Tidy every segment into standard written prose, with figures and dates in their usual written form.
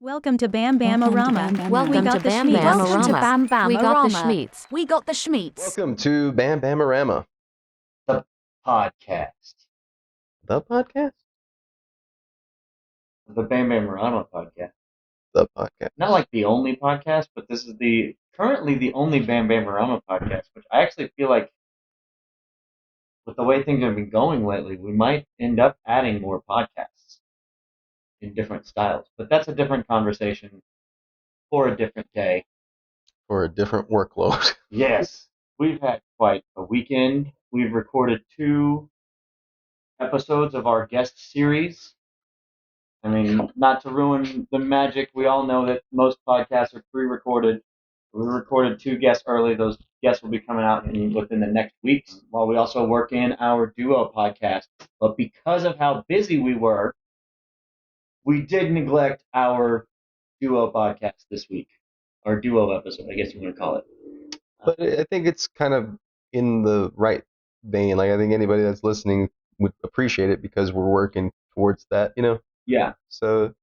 Welcome to BamBam-O-Rama. Welcome to BamBam-O-Rama. We got the schmeats. We got the schmeats. Welcome to BamBam-O-Rama. The podcast. The podcast? The BamBam-O-Rama podcast. The podcast. Not like the only podcast, but this is currently the only BamBam-O-Rama podcast, which I actually feel like with the way things have been going lately, we might end up adding more podcasts in different styles. But that's a different conversation for a different day. For a different workload. Yes. We've had quite a weekend. We've recorded 2 episodes of our guest series. I mean, not to ruin the magic, we all know that most podcasts are pre-recorded. We recorded 2 guests early. Those guests will be coming out within the next weeks, while we also work in our duo podcast. But because of how busy we were, we did neglect our duo podcast this week. Our duo episode, I guess you want to call it. But I think it's kind of in the right vein. Like, I think anybody that's listening would appreciate it because we're working towards that, you know? Yeah. So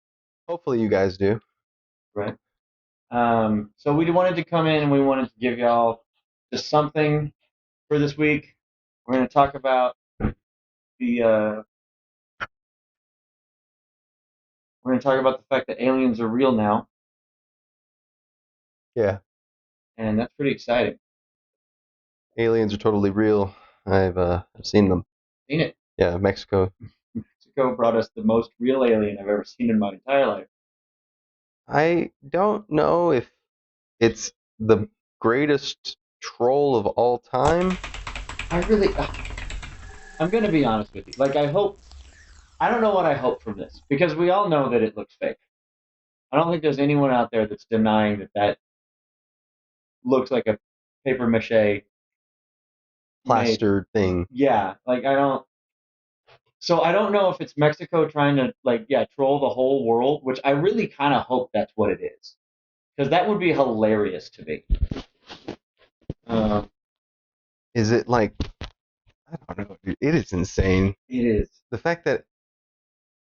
hopefully you guys do. Right. So we wanted to come in and we wanted to give y'all just something for this week. We're going to talk about the fact that aliens are real now, Yeah. and that's pretty exciting. Aliens are totally real. I've seen them. Seen it. Yeah, Mexico. Mexico brought us the most real alien I've ever seen in my entire life. I don't know if it's the greatest troll of all time. I'm going to be honest with you. Like, I don't know what I hope from this, because we all know that it looks fake. I don't think there's anyone out there that's denying that looks like a paper mache Plaster thing. Yeah, like I don't know if it's Mexico trying to troll the whole world, which I really kind of hope that's what it is, because that would be hilarious to me. Is it like, I don't know, dude, it is insane. It is. The fact that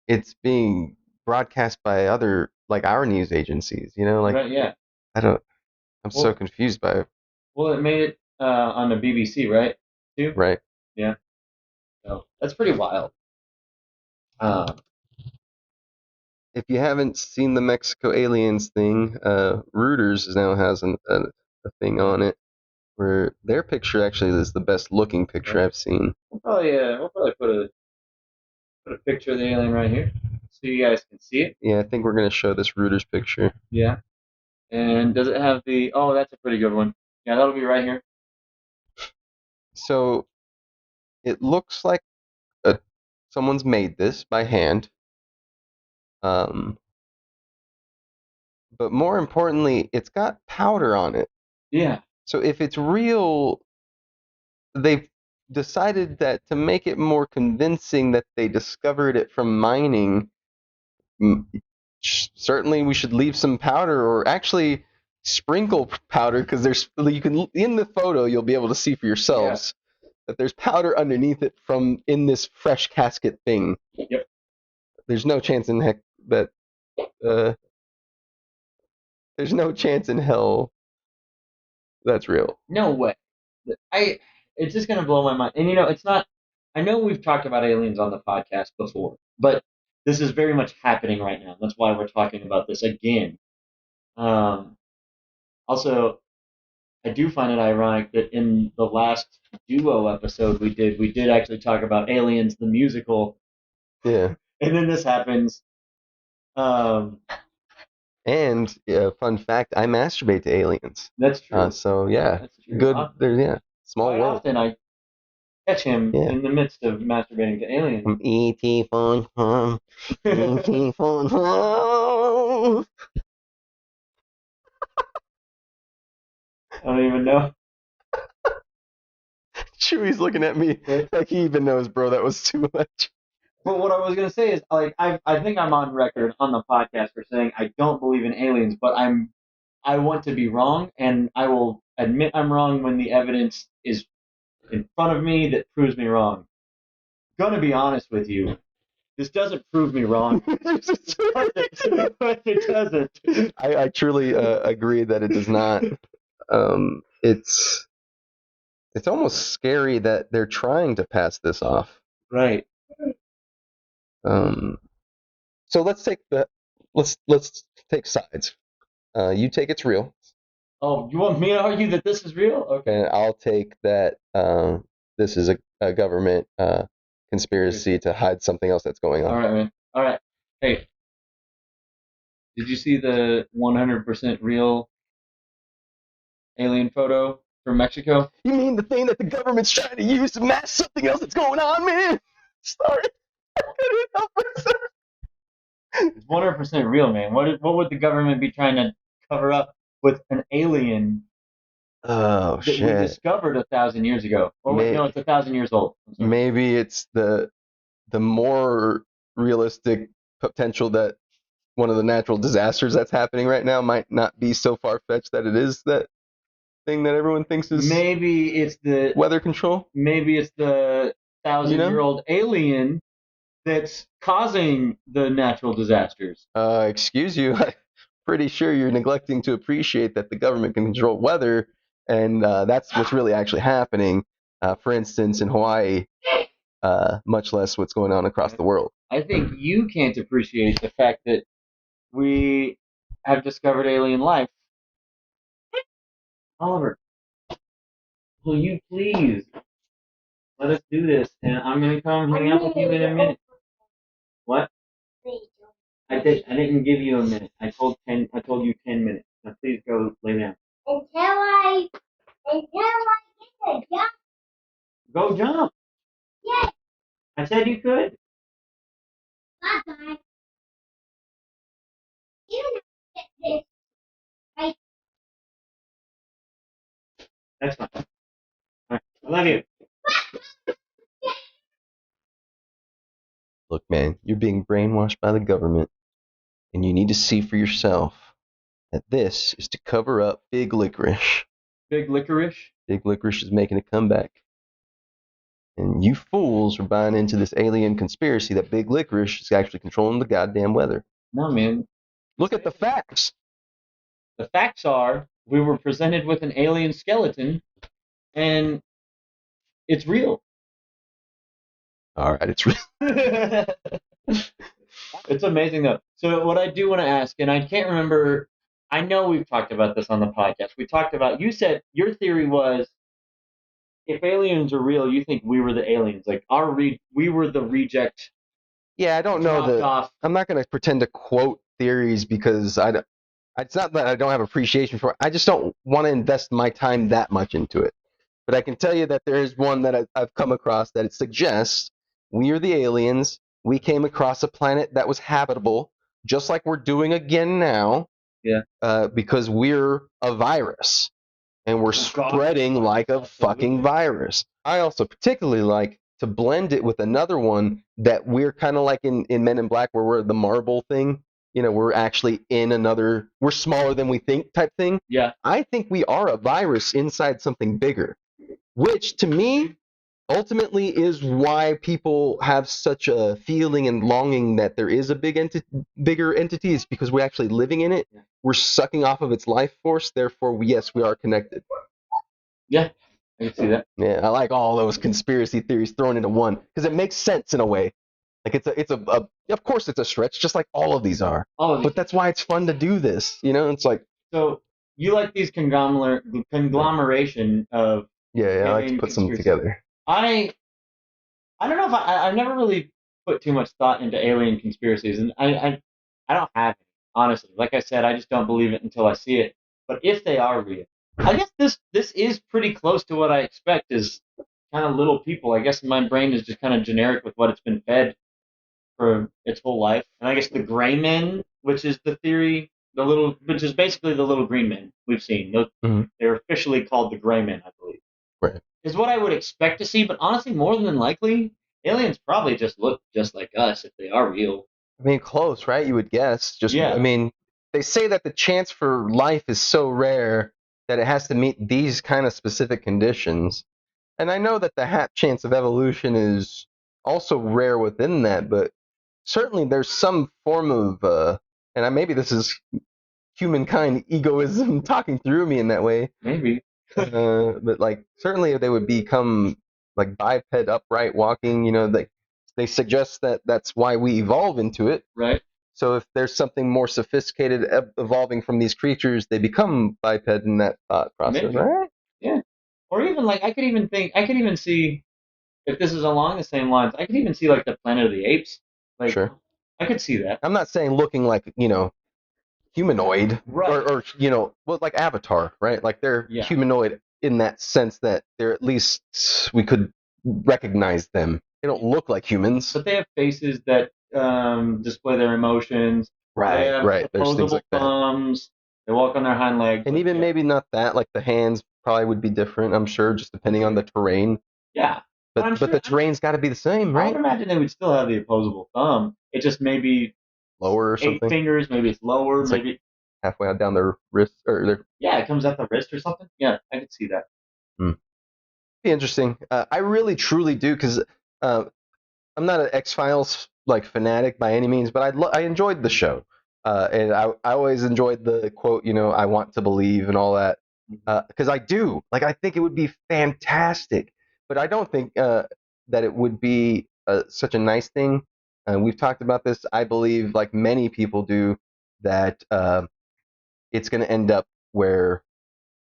it's being broadcast by other, like our news agencies, you know, like, Right, yeah. I'm so confused by it. Well, it made it on the BBC, right? Too? Right. Yeah. So that's pretty wild. If you haven't seen the Mexico aliens thing, Reuters now has a thing on it where their picture actually is the best looking picture I've seen. We'll probably put a picture of the alien right here so you guys can see it. Yeah, I think we're gonna show this Reuters picture. Yeah. And does it have oh, that's a pretty good one. Yeah, that'll be right here. So it looks like someone's made this by hand. But more importantly, it's got powder on it. Yeah. So if it's real, they've decided that to make it more convincing that they discovered it from mining, certainly we should leave some powder, or actually sprinkle powder, because in the photo you'll be able to see for yourselves that there's powder underneath it in this fresh casket thing. Yep. There's no chance in heck that there's no chance in hell that's real. No way. It's just gonna blow my mind. And it's not. I know we've talked about aliens on the podcast before, but this is very much happening right now. That's why we're talking about this again. Also, I do find it ironic that in the last duo episode we did actually talk about Aliens the musical. Yeah. And then this happens. And fun fact, I masturbate to aliens. That's true. So yeah, That's true. good. Small Quite world. often I catch him in the midst of masturbating to aliens. E.T. phone home. E.T. phone home. I don't even know. Chewie's looking at me like he even knows, bro. That was too much. But what I was gonna say is, like, I think I'm on record on the podcast for saying I don't believe in aliens, but I want to be wrong, and I will admit I'm wrong when the evidence is in front of me that proves me wrong. Gonna be honest with you, This doesn't prove me wrong. But it doesn't. I truly agree that it does not. It's almost scary that they're trying to pass this off. Right. So let's take sides. You take it's real. Oh, you want me to argue that this is real? Okay. And I'll take that this is a government conspiracy to hide something else that's going on. All right, man. All right. Hey, did you see the 100% real alien photo from Mexico? You mean the thing that the government's trying to use to mask something else that's going on, man? Sorry. I couldn't help myself. It's 100% real, man. What would the government be trying to cover up with an alien Oh, that shit. we discovered 1,000 years ago? Or wait, no, it's 1,000 years old. Maybe it's the more realistic potential that one of the natural disasters that's happening right now might not be so far-fetched that it is that thing that everyone thinks is maybe it's the weather control. Maybe it's the 1,000-year-old alien that's causing the natural disasters. Excuse you. I'm pretty sure you're neglecting to appreciate that the government can control weather, and that's what's really actually happening. For instance, in Hawaii, much less what's going on across the world. I think you can't appreciate the fact that we have discovered alien life. Oliver, will you please let us do this, and I'm gonna come hang out with you in a minute. What? I didn't give you a minute. I told you 10 minutes. Now please go lay down. Until I get a job. Go jump. Yes. I said you could. Bye-bye. You get this. Right. That's fine. All right. I love you. Look, man, you're being brainwashed by the government, and you need to see for yourself that this is to cover up Big Licorice. Big Licorice? Big Licorice is making a comeback. And you fools are buying into this alien conspiracy that Big Licorice is actually controlling the goddamn weather. No, man. Look at the facts. The facts are we were presented with an alien skeleton, and it's real. All right, it's real. It's amazing, though. So what I do want to ask, and I can't remember, I know we've talked about this on the podcast. We talked about, you said your theory was, if aliens are real, you think we were the aliens. Like, we were the reject. Yeah, I don't know off. I'm not going to pretend to quote theories because it's not that I don't have appreciation for it. I just don't want to invest my time that much into it. But I can tell you that there is one that I've come across that it suggests we are the aliens. We came across a planet that was habitable, just like we're doing again now. Yeah. Because we're a virus, and we're spreading like a fucking virus. I also particularly like to blend it with another one that we're kind of like in Men in Black, where we're the marble thing. You know, we're actually we're smaller than we think type thing. Yeah. I think we are a virus inside something bigger, which to me ultimately is why people have such a feeling and longing that there is a bigger entity, is because we're actually living in it. We're sucking off of its life force. Therefore, yes, we are connected. Yeah, I can see that. Yeah, I like all those conspiracy theories thrown into one because it makes sense in a way. Like it's of course it's a stretch, just like all of these are. But that's why it's fun to do this. You know, it's like. So you like these conglomeration of. Yeah, I like to put some together. I don't know if I've never really put too much thought into alien conspiracies, and I don't have it, honestly. Like I said, I just don't believe it until I see it. But if they are real, I guess this is pretty close to what I expect is kind of little people. I guess my brain is just kind of generic with what it's been fed for its whole life. And I guess the gray men, which is the theory, which is basically the little green men we've seen. They're officially called the gray men, I believe. Right. Is what I would expect to see, but honestly, more than likely, aliens probably just look just like us if they are real. I mean, close, right? You would guess. I mean, they say that the chance for life is so rare that it has to meet these kind of specific conditions. And I know that the chance of evolution is also rare within that, but certainly there's some form of, maybe this is humankind egoism talking through me in that way. Maybe. But like certainly they would become like biped, upright walking. They suggest that that's why we evolve into it. Right. So if there's something more sophisticated evolving from these creatures, they become biped in that thought process, Maybe. right? Yeah. Or even like I could even see if this is along the same lines. I could even see like the Planet of the Apes. Like, Sure. I could see that. I'm not saying looking like humanoid, Right. or well, like Avatar, right? Like they're Yeah. humanoid in that sense that they're at least we could recognize them. They don't look like humans. But they have faces that display their emotions. They have Right. There's things opposable like that. thumbs. They walk on their hind legs. And even maybe not that, like the hands probably would be different, I'm sure, just depending on the terrain. Yeah. But the terrain's got to be the same, I right? would imagine they would still have the opposable thumb. It just maybe Lower or 8 something. fingers, maybe it's lower, It's maybe halfway down their wrist or their. yeah, it comes at the wrist or something. Yeah, I could see that. Be interesting. I really truly do, because I'm not an X-Files like fanatic by any means, but I enjoyed the show, and I always enjoyed the quote, I want to believe and all that, because I do. Like I think it would be fantastic, but I don't think that it would be such a nice thing. We've talked about this. I believe, like many people do, that it's going to end up where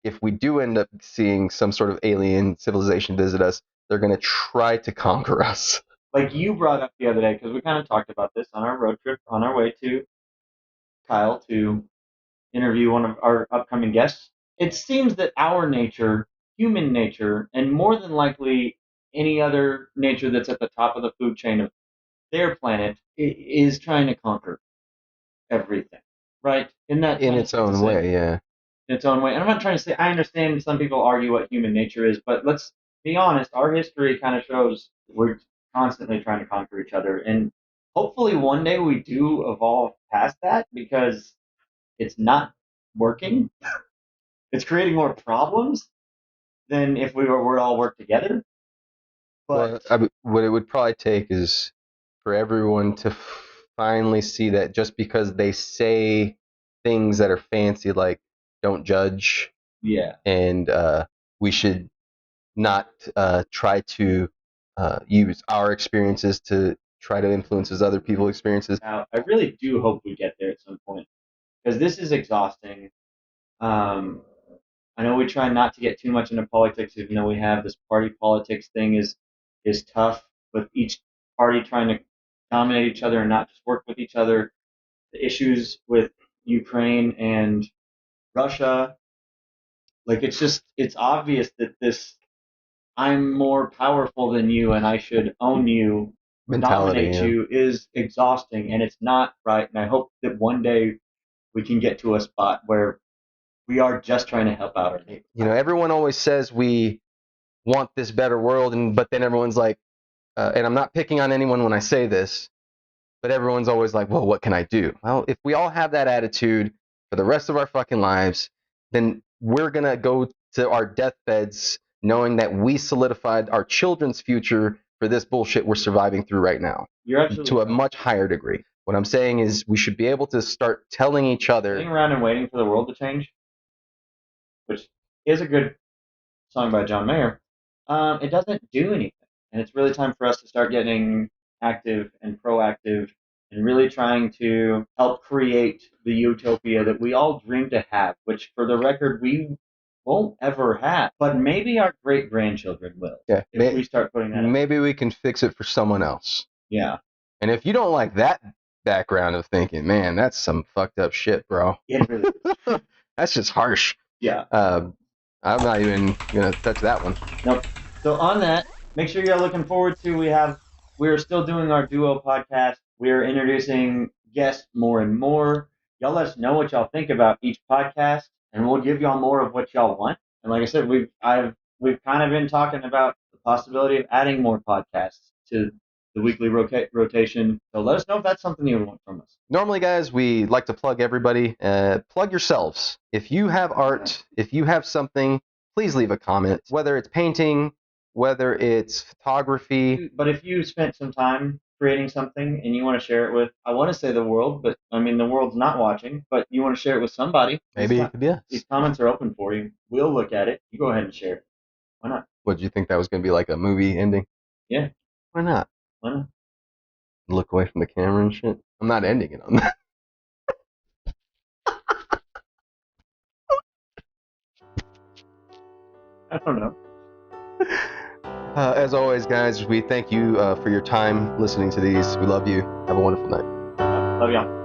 if we do end up seeing some sort of alien civilization visit us, they're going to try to conquer us. Like you brought up the other day, because we kind of talked about this on our road trip on our way to Kyle to interview one of our upcoming guests. It seems that our nature, human nature, and more than likely any other nature that's at the top of the food chain of their planet is trying to conquer everything, right? In its own way, yeah. In its own way. And I'm not trying to say, I understand some people argue what human nature is, but let's be honest, our history kind of shows we're constantly trying to conquer each other. And hopefully one day we do evolve past that, because it's not working. It's creating more problems than if we were all work together. But what it would probably take is for everyone to finally see that just because they say things that are fancy, like don't judge, yeah, and we should not try to use our experiences to try to influence other people's experiences. now, I really do hope we get there at some point, because this is exhausting. I know we try not to get too much into politics, even though we have this party politics thing is tough, with each party trying to dominate each other and not just work with each other. The issues with Ukraine and Russia, like it's obvious that this I'm more powerful than you and I should own you, Mentality, dominate yeah. you is exhausting, and it's not right. And I hope that one day we can get to a spot where we are just trying to help out our neighbors. Everyone always says we want this better world, but then everyone's like, and I'm not picking on anyone when I say this, but everyone's always like, well, what can I do? Well, if we all have that attitude for the rest of our fucking lives, then we're going to go to our deathbeds knowing that we solidified our children's future for this bullshit we're surviving through right now. You're absolutely to a right. much higher degree. What I'm saying is we should be able to start telling each other. Sitting around and waiting for the world to change, which is a good song by John Mayer, it doesn't do anything. And it's really time for us to start getting active and proactive and really trying to help create the utopia that we all dream to have, which, for the record, we won't ever have. But maybe our great-grandchildren will. Yeah, if we start putting that maybe we can fix it for someone else. Yeah. And if you don't like that background of thinking, man, that's some fucked up shit, bro. It really is. That's just harsh. Yeah. I'm not even gonna touch that one. Nope. So on that, make sure you're looking forward to, we're still doing our duo podcast. We're introducing guests more and more. Y'all let us know what y'all think about each podcast, and we'll give y'all more of what y'all want. And like I said, we've kind of been talking about the possibility of adding more podcasts to the weekly rotation. So let us know if that's something you would want from us. Normally, guys, we like to plug everybody. Plug yourselves. If you have art, if you have something, please leave a comment. Whether it's painting, whether it's photography. But if you spent some time creating something and you want to share it with, I want to say the world, but I mean the world's not watching, but you want to share it with somebody. Maybe it could be us. These comments are open for you. We'll look at it. You go ahead and share it. Why not? What, did you think that was going to be like a movie ending? Yeah. Why not? Why not? Look away from the camera and shit. I'm not ending it on that. I don't know. As always, guys, we thank you for your time listening to these. We love you. Have a wonderful night. Love y'all.